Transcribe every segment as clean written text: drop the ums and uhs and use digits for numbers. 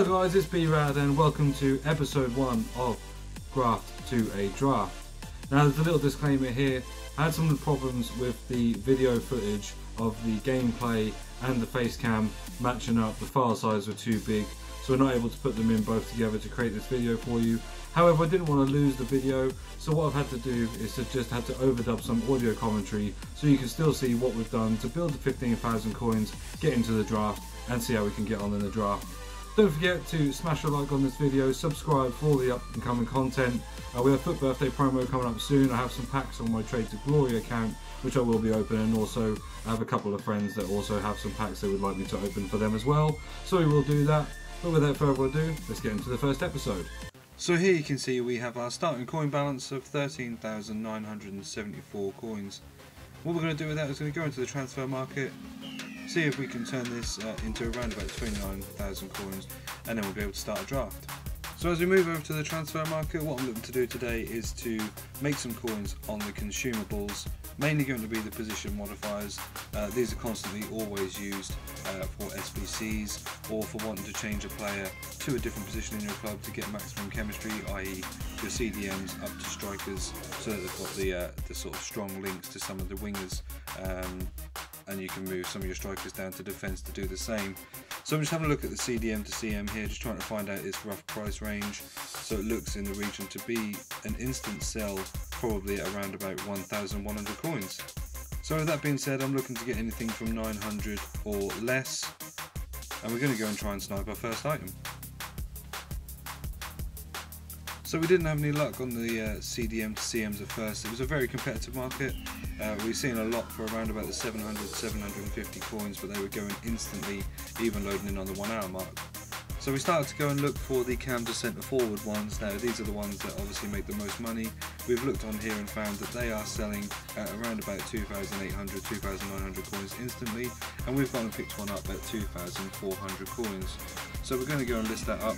Hello guys, it's B-RAD and welcome to episode 1 of Graft to a Draft. Now there's a little disclaimer here. I had some problems with the video footage of the gameplay and the face cam matching up. The file size were too big, so we're not able to put them in both together to create this video for you. However, I didn't want to lose the video, so what I've had to do is to just had to overdub some audio commentary so you can still see what we've done to build the 15,000 coins, get into the draft and see how we can get on in the draft. Don't forget to smash a like on this video, subscribe for all the up and coming content. We have Foot Birthday promo coming up soon. I have some packs on my Trade to Glory account which I will be opening, and also I have a couple of friends that also have some packs they would like me to open for them as well, so we will do that. But without further ado, let's get into the first episode. So here you can see we have our starting coin balance of 13,974 coins. What we're going to do with that is going to go into the transfer market, see if we can turn this into around about 29,000 coins, and then we'll be able to start a draft. So as we move over to the transfer market, what I'm looking to do today is to make some coins on the consumables, mainly going to be the position modifiers. These are constantly always used for SBCs or for wanting to change a player to a different position in your club to get maximum chemistry, i.e. your CDMs up to strikers, so that they've got the sort of strong links to some of the wingers, and you can move some of your strikers down to defence to do the same. So I'm just having a look at the CDM to CM here, just trying to find out its rough price range. So it looks in the region to be an instant sell, probably at around about 1,100 coins. So with that being said, I'm looking to get anything from 900 or less, and we're going to go and try and snipe our first item. So we didn't have any luck on the CDM to CMs at first. It was a very competitive market. We've seen a lot for around about the 700, 750 coins, but they were going instantly, even loading in on the 1 hour mark. So we started to go and look for the cam to centre forward ones. Now these are the ones that obviously make the most money. We've looked on here and found that they are selling at around about 2,800, 2,900 coins instantly, and we've gone and picked one up at 2,400 coins. So we're going to go and list that up.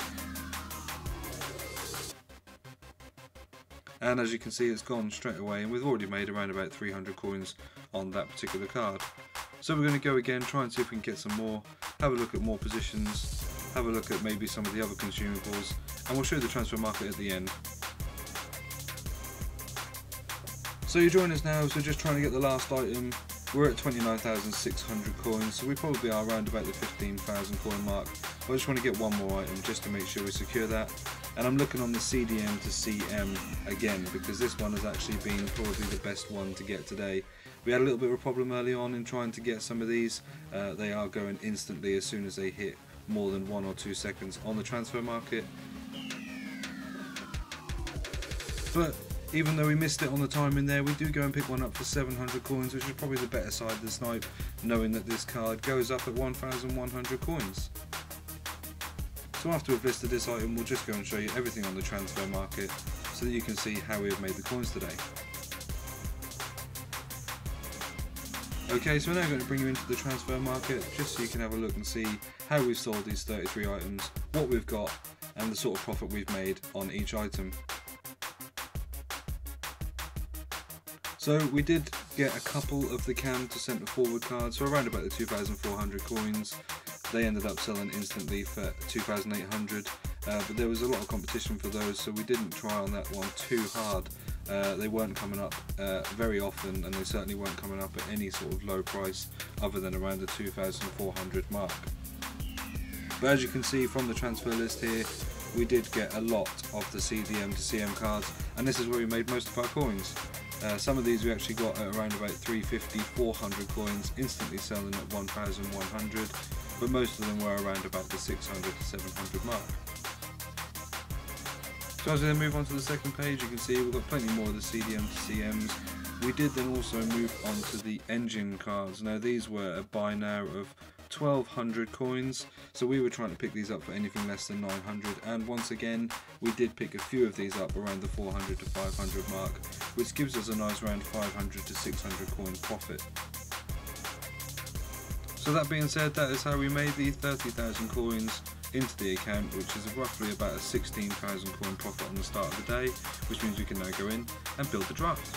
And as you can see, it's gone straight away, and we've already made around about 300 coins on that particular card. So we're going to go again, try and see if we can get some more, have a look at more positions, have a look at maybe some of the other consumables, and we'll show you the transfer market at the end. So you join us now, so just trying to get the last item. We're at 29,600 coins, so we probably are around about the 15,000 coin mark. But I just want to get one more item just to make sure we secure that. And I'm looking on the CDM to CM again, because this one has actually been probably the best one to get today. We had a little bit of a problem early on in trying to get some of these. They are going instantly as soon as they hit more than 1 or 2 seconds on the transfer market. But even though we missed it on the time in there, we do go and pick one up for 700 coins, which is probably the better side of the snipe, knowing that this card goes up at 1,100 coins. So after we've listed this item, we'll just go and show you everything on the transfer market so that you can see how we've made the coins today. Okay, so we're now going to bring you into the transfer market just so you can have a look and see how we've sold these 33 items, what we've got, and the sort of profit we've made on each item. So we did get a couple of the cam to centre forward cards, so around about the 2,400 coins. They ended up selling instantly for 2,800, but there was a lot of competition for those, so we didn't try on that one too hard. They weren't coming up very often, and they certainly weren't coming up at any sort of low price other than around the 2,400 mark. But as you can see from the transfer list here, we did get a lot of the CDM to CM cards, and this is where we made most of our coins. Some of these we actually got at around about 350, 400 coins, instantly selling at 1,100, but most of them were around about the 600 to 700 mark. So as we then move on to the second page, you can see we've got plenty more of the CDM to CMs. We did then also move on to the engine cards. Now these were a buy now of 1,200 coins, so we were trying to pick these up for anything less than 900, and once again we did pick a few of these up around the 400 to 500 mark, which gives us a nice round 500 to 600 coin profit. So that being said, that is how we made the 30,000 coins into the account, which is roughly about a 16,000 coin profit on the start of the day, which means we can now go in and build the draft.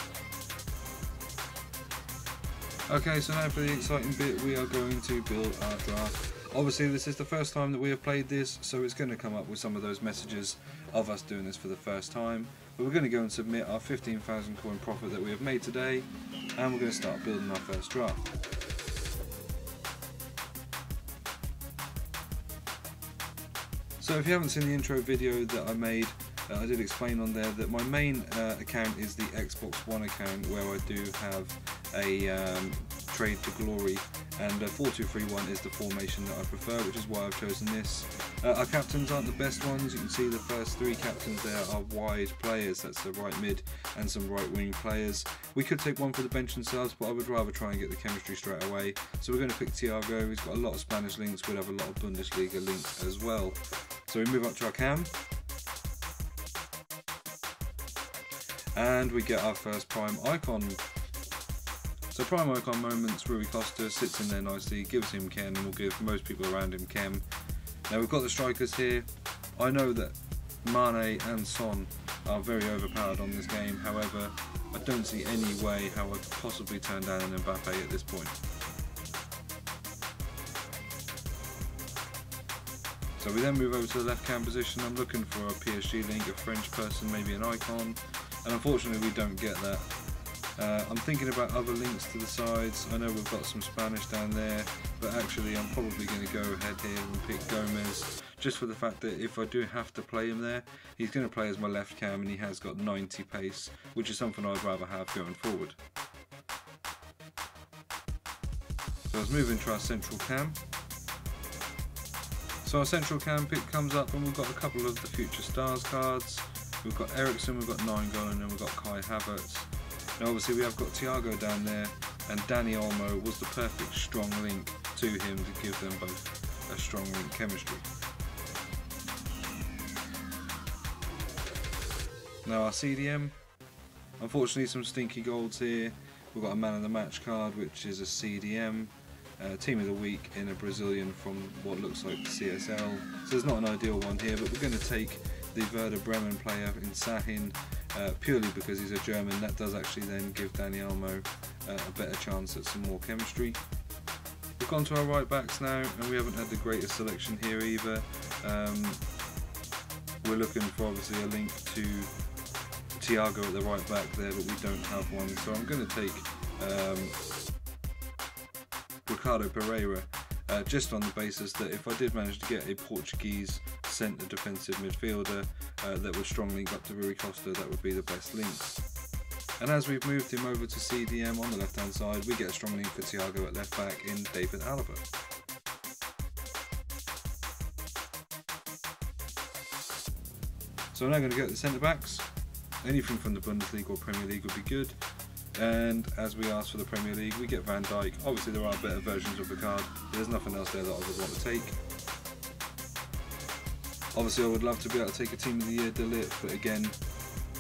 Okay, so now for the exciting bit, we are going to build our draft. Obviously this is the first time that we have played this, so it's going to come up with some of those messages of us doing this for the first time. But we're going to go and submit our 15,000 coin profit that we have made today, and we're going to start building our first draft. So if you haven't seen the intro video that I made, I did explain on there that my main account is the Xbox One account, where I do have a Trade to Glory, and 4-2-3-1 is the formation that I prefer, which is why I've chosen this. Our captains aren't the best ones. You can see the first three captains there are wide players, that's the right mid and some right wing players. We could take one for the bench and subs, but I would rather try and get the chemistry straight away. So we're going to pick Thiago. He's got a lot of Spanish links, we'll have a lot of Bundesliga links as well. So we move up to our cam, and we get our first prime icon. So prime icon moments, Rui Costa sits in there nicely, gives him Ken, and will give most people around him Ken. Now we've got the strikers here. I know that Mane and Son are very overpowered on this game, however I don't see any way how I could possibly turn down an Mbappe at this point. So we then move over to the left cam position. I'm looking for a PSG link, a French person, maybe an icon, and unfortunately we don't get that. I'm thinking about other links to the sides. I know we've got some Spanish down there, but actually I'm probably going to go ahead here and pick Gomez, just for the fact that if I do have to play him there, he's going to play as my left cam, and he has got 90 pace, which is something I'd rather have going forward. So let's move into our central cam. So our central cam pick comes up, and we've got a couple of the future stars cards. We've got Ericsson, we've got Nainggolan, and we've got Kai Havertz. Now obviously we have got Thiago down there, and Dani Olmo was the perfect strong link to him to give them both a strong link chemistry. Now our CDM, unfortunately some stinky golds here. We've got a man of the match card, which is a CDM, team of the week in a Brazilian from what looks like CSL. So there's not an ideal one here, but we're going to take the Werder Bremen player in Sahin, purely because he's a German. That does actually then give Dani Olmo a better chance at some more chemistry. We've gone to our right backs now, and we haven't had the greatest selection here either. We're looking for obviously a link to Thiago at the right back there, but we don't have one. So I'm going to take Ricardo Pereira, just on the basis that if I did manage to get a Portuguese centre defensive midfielder that would strong link up to Rui Costa, that would be the best link. And as we've moved him over to CDM on the left hand side, we get a strong link for Thiago at left back in David Alaba. So I'm now going to go to the centre backs. Anything from the Bundesliga or Premier League would be good. And as we asked for the Premier League, we get Van Dijk. Obviously there are better versions of the card, but there's nothing else there that I would want to take. Obviously I would love to be able to take a Team of the Year De Ligt, but again,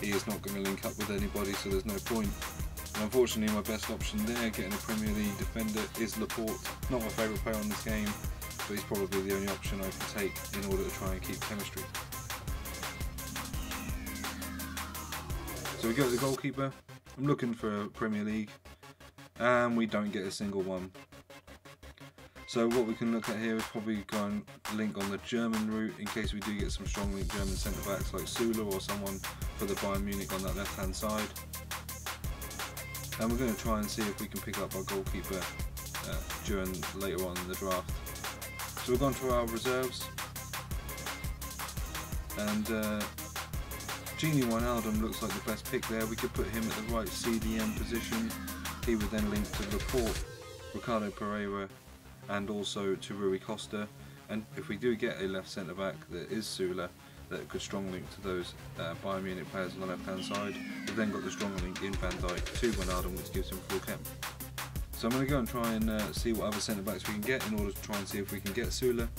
he is not going to link up with anybody, so there's no point. And unfortunately my best option there, getting a Premier League defender, is Laporte. Not my favourite player on this game, but he's probably the only option I can take in order to try and keep chemistry. So we go to the goalkeeper. I'm looking for a Premier League, and we don't get a single one. So what we can look at here is probably go and link on the German route in case we do get some strong link German centre backs like Sula or someone for the Bayern Munich on that left hand side. And we're going to try and see if we can pick up our goalkeeper during later on in the draft. So we've gone to our reserves, and Gini Wijnaldum looks like the best pick there. We could put him at the right CDM position. He would then link to Laporte, Ricardo Pereira, and also to Rui Costa. And if we do get a left centre back that is Sula, that could strong link to those Bayern Munich players on the left hand side, we've then got the strong link in Van Dijk to Wijnaldum, which gives him full chem. So I'm going to go and try and see what other centre backs we can get in order to try and see if we can get Sula.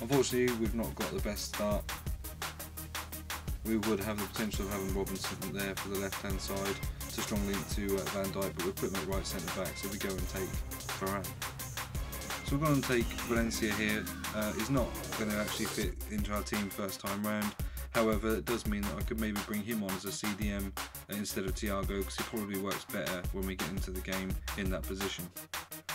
Unfortunately we've not got the best start. We would have the potential of having Robinson there for the left hand side to strong link to Van Dijk, but we're putting him at right centre back, so we go and take Varane. So we're going to take Valencia here. He's not going to actually fit into our team first time round. However, it does mean that I could maybe bring him on as a CDM instead of Thiago, because he probably works better when we get into the game in that position.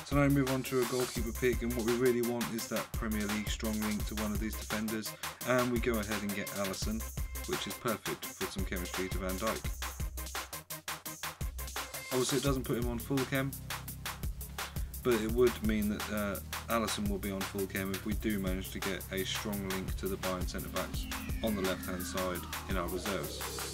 So now we move on to a goalkeeper pick, and what we really want is that Premier League strong link to one of these defenders, and we go ahead and get Alisson, which is perfect for some chemistry to Van Dijk. Obviously it doesn't put him on full chem, but it would mean that Alisson will be on full chem if we do manage to get a strong link to the Bayern centre backs on the left hand side in our reserves.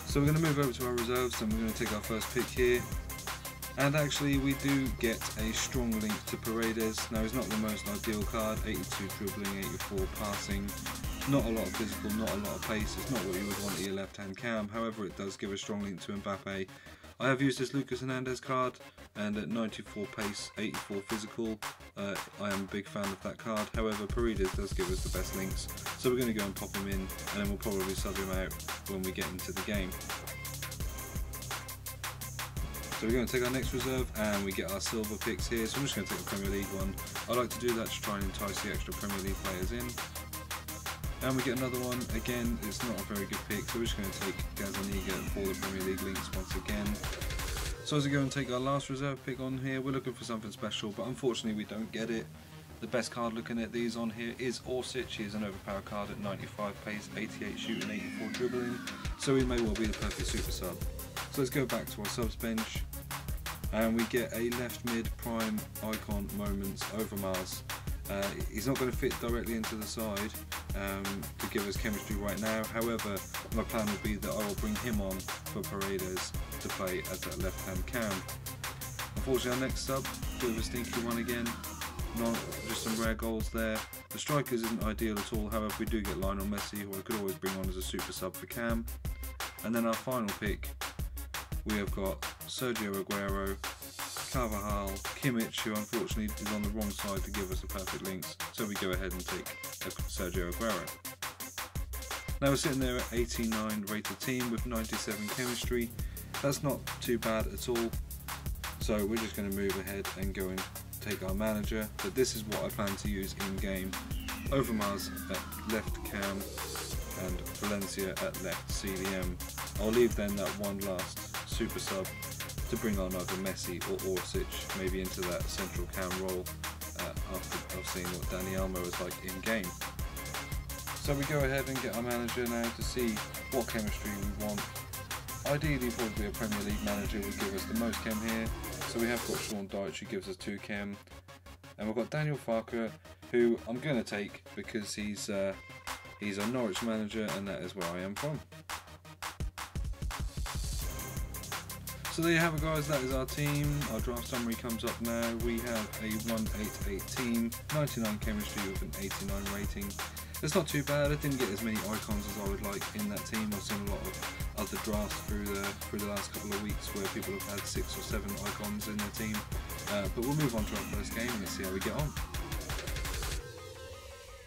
So we're going to move over to our reserves, and we're going to take our first pick here. And actually we do get a strong link to Paredes. Now he's not the most ideal card, 82 dribbling, 84 passing, not a lot of physical, not a lot of pace. It's not what you would want at your left hand cam, however it does give a strong link to Mbappe. I have used this Lucas Hernandez card, and at 94 pace, 84 physical, I am a big fan of that card. However, Paredes does give us the best links, so we're going to go and pop him in, and then we'll probably sub him out when we get into the game. So we're going to take our next reserve, and we get our silver picks here. So I'm just going to take a Premier League one. I like to do that to try and entice the extra Premier League players in. And we get another one. Again, it's not a very good pick, so we're just going to take Gazaniga for the Premier League links once again. So as we go and take our last reserve pick on here, we're looking for something special, but unfortunately we don't get it. The best card looking at these on here is Orsic. He is an overpowered card at 95 pace, 88 shooting, 84 dribbling, so he may well be the perfect super sub. So let's go back to our subs bench, and we get a left mid prime icon Moments Overmars. He's not going to fit directly into the side to give us chemistry right now. However, my plan would be that I will bring him on for Paredes to play as that left hand cam. Unfortunately our next sub, bit of a stinky one again, just some rare goals there. The strikers isn't ideal at all, however we do get Lionel Messi, who I could always bring on as a super sub for cam. And then our final pick, we have got Sergio Aguero, Carvajal, Kimmich, who unfortunately is on the wrong side to give us the perfect links, so we go ahead and take Sergio Aguero. Now we're sitting there at 89 rated team with 97 chemistry. That's not too bad at all, so we're just going to move ahead and go and take our manager, but this is what I plan to use in game. Overmars at left cam and Valencia at left CDM. I'll leave then that one last super sub to bring on either Messi or Orsic, maybe into that central cam role after I've seen what Dani Olmo is like in game. So we go ahead and get our manager now to see what chemistry we want. Ideally probably a Premier League manager would give us the most chem here, so we have got Sean Dyche who gives us 2 chem, and we've got Daniel Farke, who I'm going to take because he's a Norwich manager and that is where I am from. So there you have it guys, that is our team. Our draft summary comes up now. We have a 188 team, 99 chemistry with an 89 rating. It's not too bad. I didn't get as many icons as I would like in that team. I've seen a lot of other drafts through the last couple of weeks where people have had 6 or 7 icons in their team. But we'll move on to our first game and let's see how we get on.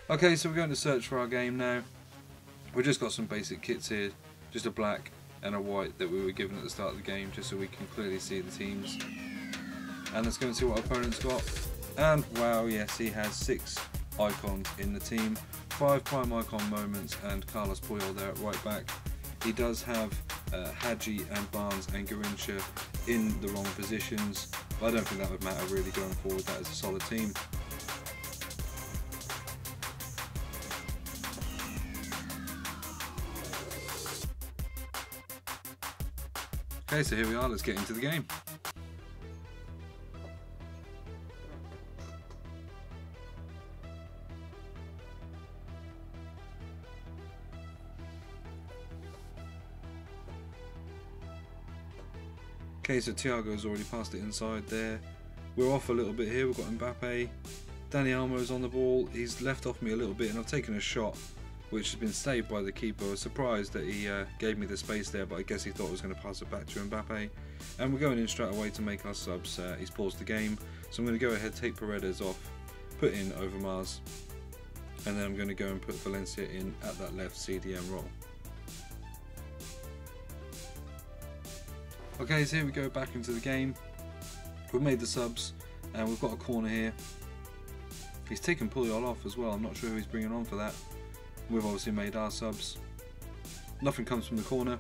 Okay, so we're going to search for our game now. We've just got some basic kits here, just a black and a white that we were given at the start of the game just so we can clearly see the teams. And let's go and see what our opponent's got. And wow, yes, he has 6 icons in the team, 5 prime icon Moments and Carlos Puyol there at right back. He does have Hadji and Barnes and Garrincha in the wrong positions, but I don't think that would matter really going forward. That is a solid team. Okay, so here we are, let's get into the game. Okay, so Thiago's already passed it inside there. We're off a little bit here, we've got Mbappe. Dani Olmo's on the ball, he's left off me a little bit and I've taken a shot which has been saved by the keeper. I was surprised that he gave me the space there, but I guess he thought I was going to pass it back to Mbappe. And we're going in straight away to make our subs. He's paused the game, so I'm going to go ahead, take Paredes off, put in Overmars, and then I'm going to go and put Valencia in at that left CDM role. Okay, so here we go back into the game. We've made the subs, and we've got a corner here. He's taken Puyol off as well, I'm not sure who he's bringing on for that. We've obviously made our subs. Nothing comes from the corner.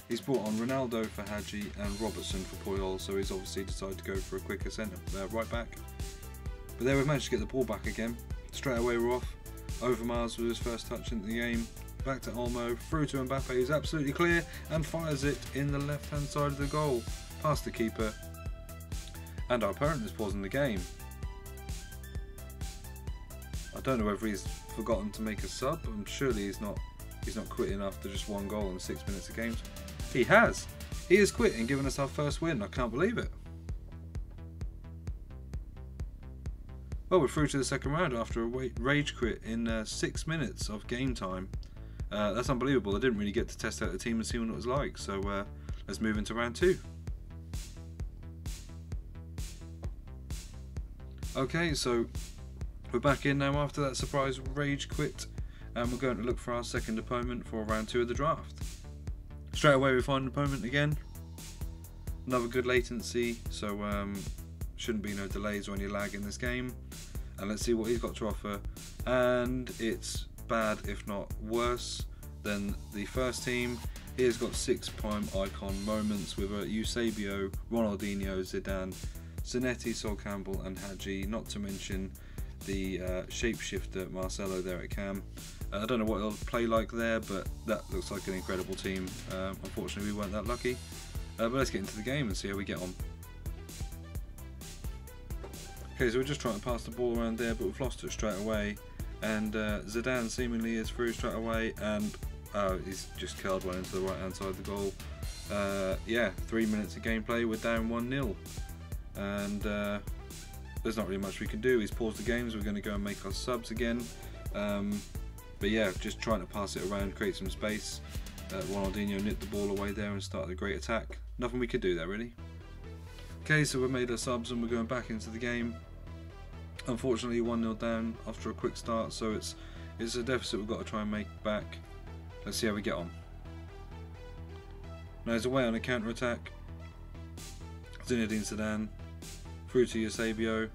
He's brought on Ronaldo for Hadji and Robertson for Puyol, so he's obviously decided to go for a quicker centre right back. But there we've managed to get the ball back again. Straight away we're off. Overmars with his first touch into the game. Back to Olmo, through to Mbappe, who's absolutely clear and fires it in the left hand side of the goal, past the keeper. And our opponent is pausing the game. I don't know whether he's forgotten to make a sub. Surely he's not quitting after just one goal in 6 minutes of games. He has. He has quit and given us our first win. I can't believe it. Well, we're through to the second round after a rage quit in 6 minutes of game time. That's unbelievable. I didn't really get to test out the team and see what it was like. So let's move into round 2. Okay, so we're back in now after that surprise rage quit, and we're going to look for our second opponent for round 2 of the draft. Straight away we find an opponent again. Another good latency, so shouldn't be no delays or any lag in this game. And let's see what he's got to offer. And it's bad, if not worse, than the first team. He has got 6 prime icon moments with Eusebio, Ronaldinho, Zidane, Zanetti, Sol Campbell and Hadji, not to mention the shapeshifter Marcelo there at Cam. I don't know what he'll play like there, but that looks like an incredible team. Unfortunately we weren't that lucky, but let's get into the game and see how we get on. Okay, so we're just trying to pass the ball around there, but we've lost it straight away, and Zidane seemingly is through straight away, and he's just curled one into the right hand side of the goal. Yeah, 3 minutes of gameplay, we're down 1-0, and there's not really much we can do. He's paused the games, we're going to go and make our subs again. But yeah, just trying to pass it around, create some space. Ronaldinho nipped the ball away there and started a great attack. Nothing we could do there really. Okay, so we've made our subs and we're going back into the game. Unfortunately 1-0 down after a quick start, so it's a deficit we've got to try and make back. Let's see how we get on. Now he's away on a counter attack. Zinedine Zidane through to Eusebio,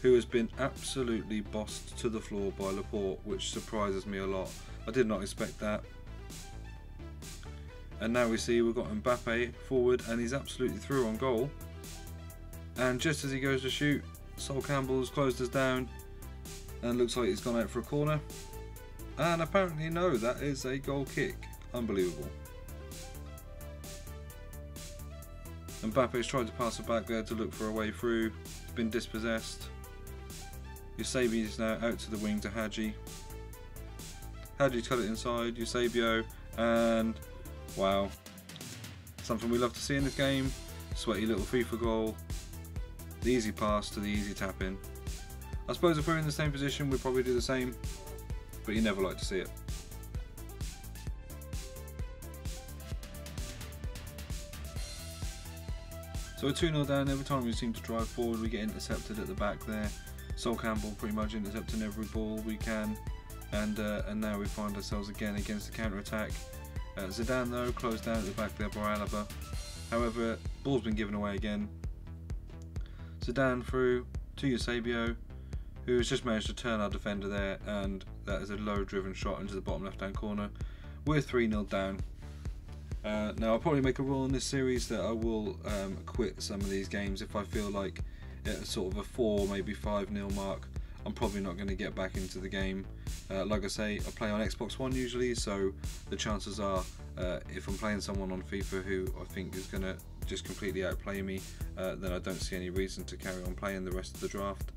who has been absolutely bossed to the floor by Laporte, which surprises me a lot. I did not expect that. And now we see we've got Mbappe forward, and he's absolutely through on goal. And just as he goes to shoot, Sol Campbell's closed us down, and looks like he's gone out for a corner. And apparently no, that is a goal kick. Unbelievable. Mbappe's tried to pass it back there to look for a way through. It's been dispossessed. Eusebio is now out to the wing to Hadji. Hadji's cut it inside, Eusebio, and wow. Something we love to see in this game. Sweaty little FIFA goal. The easy pass to the easy tap in. I suppose if we're in the same position we'd probably do the same, but you never like to see it. So we're 2-0 down. Every time we seem to drive forward we get intercepted at the back there. Sol Campbell pretty much intercepting every ball we can, and now we find ourselves again against the counter attack. Zidane though closed down at the back there by Alaba. However, ball's been given away again. Zidane through to Eusebio, who has just managed to turn our defender there, and that is a low driven shot into the bottom left hand corner. We're 3-0 down. Now I'll probably make a rule in this series that I will quit some of these games if I feel like at sort of a 4, maybe 5-0 mark I'm probably not going to get back into the game. Like I say, I play on Xbox One usually, so the chances are if I'm playing someone on FIFA who I think is going to just completely outplay me, then I don't see any reason to carry on playing the rest of the draft.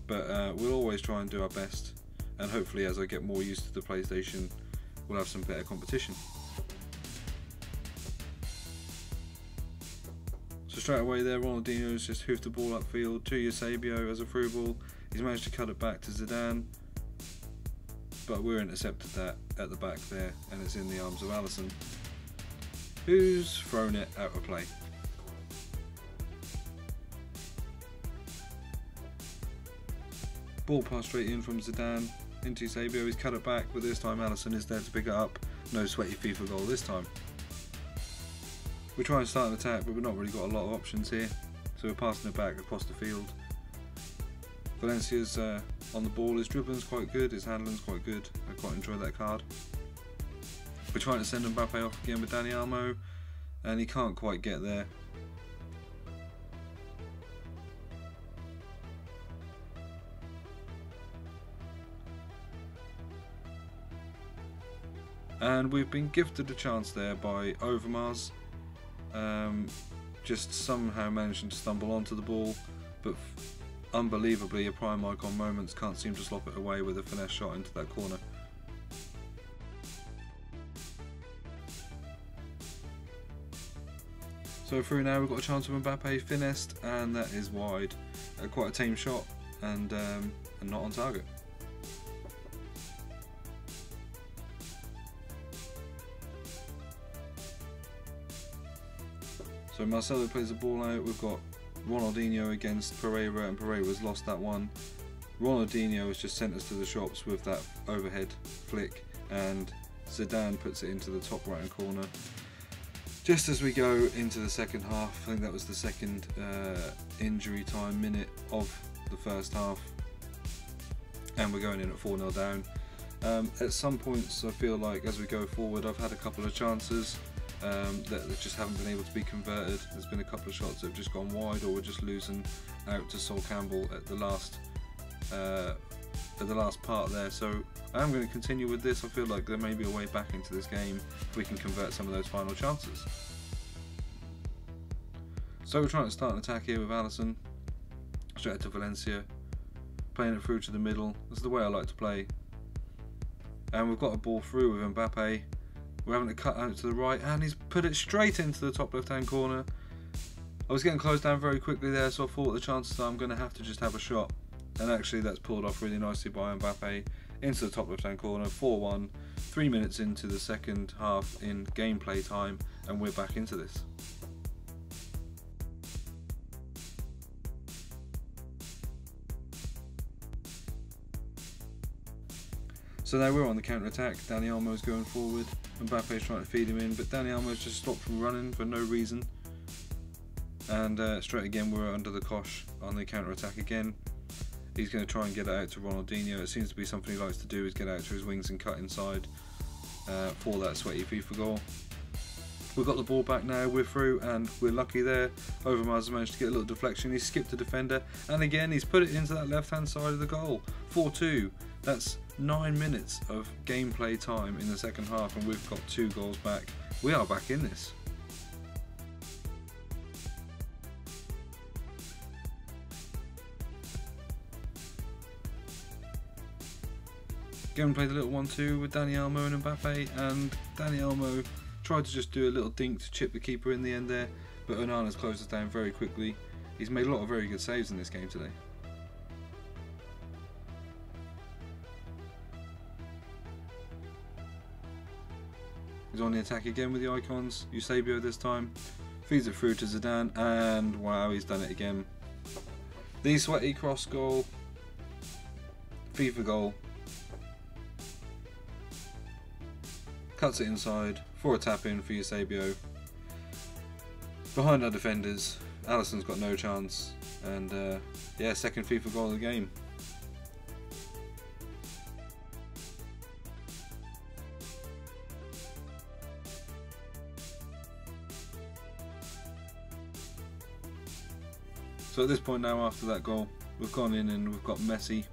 But we'll always try and do our best, and hopefully as I get more used to the PlayStation we'll have some better competition. So straight away there, Ronaldinho's just hoofed the ball upfield to Eusebio as a through ball. He's managed to cut it back to Zidane, but we're intercepted that at the back there, and it's in the arms of Alisson, who's thrown it out of play. Ball passed straight in from Zidane into Eusebio. He's cut it back, but this time Alisson is there to pick it up. No sweaty FIFA goal this time. We try and start an attack, but we've not really got a lot of options here, so we're passing it back across the field. Valencia's on the ball. His dribbling's quite good, his handling's quite good. I quite enjoy that card. We're trying to send Mbappe off again with Dani Olmo, and he can't quite get there. And we've been gifted a chance there by Overmars, just somehow managing to stumble onto the ball, but unbelievably a prime icon Moments can't seem to slop it away with a finesse shot into that corner. So through now, we've got a chance of Mbappe finessed, and that is wide. Quite a tame shot, and not on target. So Marcelo plays the ball out. We've got Ronaldinho against Pereira, and Pereira's lost that one. Ronaldinho has just sent us to the shops with that overhead flick, and Zidane puts it into the top right hand corner. Just as we go into the second half, I think that was the second injury time minute of the first half, and we're going in at 4-0 down. At some points I feel like as we go forward I've had a couple of chances that just haven't been able to be converted. There's been a couple of shots that have just gone wide, or we're just losing out to Sol Campbell at the last part there. So I am going to continue with this. I feel like there may be a way back into this game if we can convert some of those final chances. So we're trying to start an attack here with Alisson, straight to Valencia, playing it through to the middle. That's the way I like to play. And we've got a ball through with Mbappe. We're having to cut out to the right, and he's put it straight into the top left hand corner. I was getting closed down very quickly there, so I thought the chances are I'm going to have to just have a shot. And actually that's pulled off really nicely by Mbappe into the top left hand corner. 4-1, 3 minutes into the second half in gameplay time, and we're back into this. So now we're on the counter attack. Dani Olmo's going forward, Mbappe's trying to feed him in, but Dani Olmo's just stopped from running for no reason. And straight again we're under the cosh on the counter attack again. He's going to try and get it out to Ronaldinho. It seems to be something he likes to do, is get out to his wings and cut inside for that sweaty FIFA goal. We've got the ball back now, we're through, and we're lucky there. Overmars has managed to get a little deflection. He's skipped the defender, and again he's put it into that left hand side of the goal. 4-2. That's 9 minutes of gameplay time in the second half, and we've got 2 goals back. We are back in this. Again, we played a little 1-2 with Dani Olmo and Mbappe, and Dani Olmo tried to just do a little dink to chip the keeper in the end there, but Onana's closed us down very quickly. He's made a lot of very good saves in this game today. He's on the attack again with the icons. Eusebio this time. Feeds it through to Zidane, and wow, he's done it again. The sweaty cross goal. FIFA goal. Cuts it inside for a tap in for Eusebio. Behind our defenders. Alisson's got no chance. And yeah, second FIFA goal of the game. So at this point now, after that goal, we've gone in and we've got Messi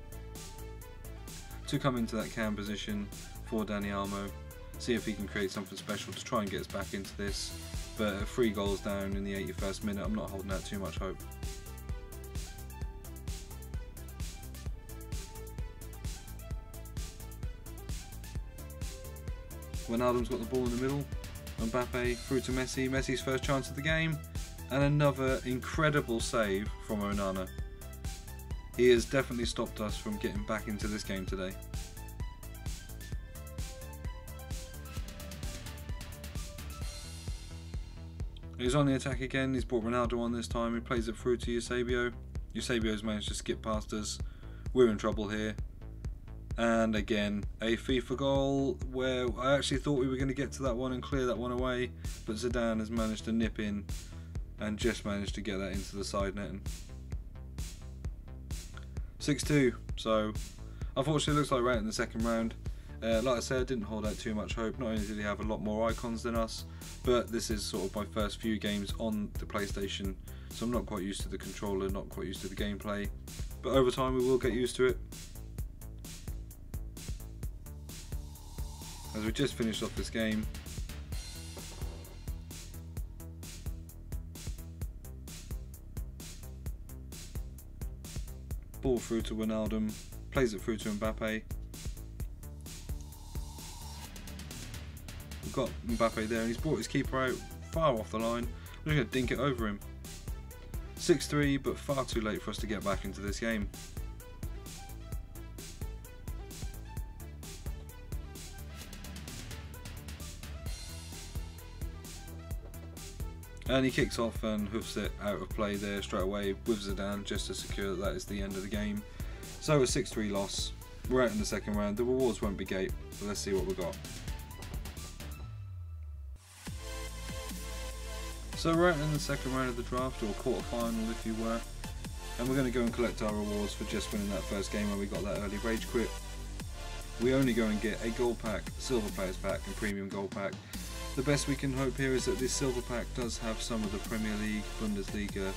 to come into that cam position for Dani Olmo, see if he can create something special to try and get us back into this. But 3 goals down in the 81st minute, I'm not holding out too much hope. Wijnaldum's got the ball in the middle. Mbappe through to Messi. Messi's first chance of the game. And another incredible save from Onana. He has definitely stopped us from getting back into this game today. He's on the attack again. He's brought Ronaldo on this time. He plays it through to Eusebio. Eusebio's managed to skip past us. We're in trouble here. And again, a FIFA goal where I actually thought we were going to get to that one and clear that one away, but Zidane has managed to nip in and just managed to get that into the side netting. 6-2. So unfortunately it looks like we're out in the second round, Like I said, I didn't hold out too much hope. Not only did he have a lot more icons than us, but this is sort of my first few games on the PlayStation, so I'm not quite used to the controller, not quite used to the gameplay, but over time we will get used to it. As we just finished off this game, ball through to Wijnaldum, plays it through to Mbappe. We've got Mbappe there and he's brought his keeper out far off the line. We're going to dink it over him. 6-3, but far too late for us to get back into this game. And he kicks off and hoofs it out of play there straight away with Zidane, just to secure that is the end of the game. So a 6-3 loss. We're out in the second round. The rewards won't be great, but let's see what we got. So we're out in the second round of the draft, or quarter final if you were, and we're going to go and collect our rewards for just winning that first game where we got that early rage quit. We only go and get a gold pack, silver players pack and premium gold pack. The best we can hope here is that this silver pack does have some of the Premier League, Bundesliga,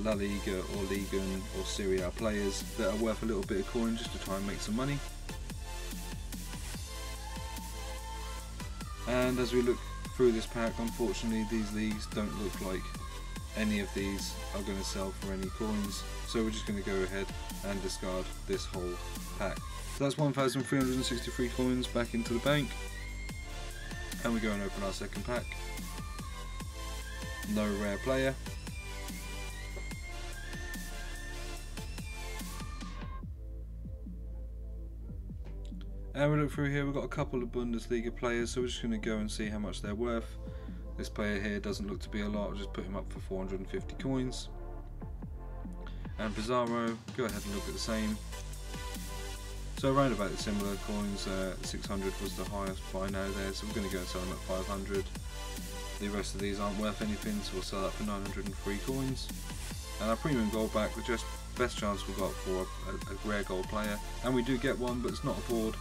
La Liga or Liga or Serie A players that are worth a little bit of coin just to try and make some money. And as we look through this pack, unfortunately these leagues don't look like any of these are going to sell for any coins, so we're just going to go ahead and discard this whole pack. So that's 1,363 coins back into the bank. And we go and open our second pack. No rare player. And we look through here, we've got a couple of Bundesliga players, so we're just going to go and see how much they're worth. This player here doesn't look to be a lot, I'll just put him up for 450 coins. And Pizarro, go ahead and look at the same. So around about the similar coins, 600 was the highest by now there, so we're going to go and sell them at 500. The rest of these aren't worth anything, so we'll sell that for 903 coins. And our premium gold back, the just best chance we've got for a rare gold player, and we do get one, but it's not a board.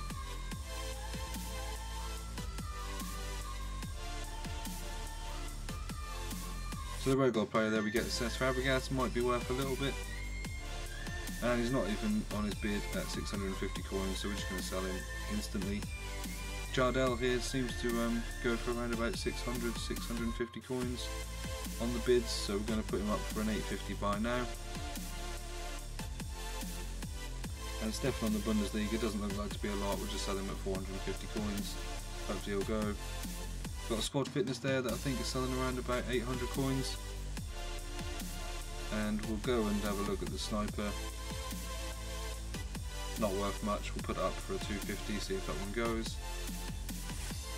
So the rare gold player there, we get Cesc Fabregas, might be worth a little bit. And he's not even on his bid at 650 coins, so we're just going to sell him instantly. Jardel here seems to go for around about 600, 650 coins on the bids, so we're going to put him up for an 850 buy now. And Stefan on the Bundesliga doesn't look like to be a lot, we'll just sell him at 450 coins. Hopefully he'll go. Got a squad fitness there that I think is selling around about 800 coins. And we'll go and have a look at the sniper. Not worth much, we'll put it up for a 250, see if that one goes.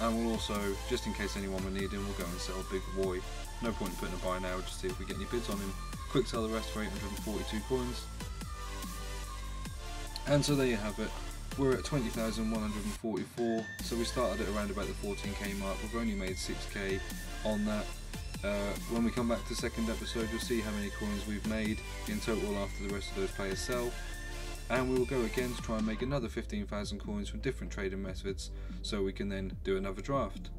And we'll also, just in case anyone will need him, we'll go and sell Big Roy. No point in putting a buy now, we'll just see if we get any bids on him. Quick sell the rest for 842 coins. And so there you have it. We're at 20,144, so we started at around about the 14k mark. We've only made 6k on that. When we come back to the second episode, you'll see how many coins we've made in total after the rest of those players sell. And we will go again to try and make another 15,000 coins from different trading methods, so we can then do another draft.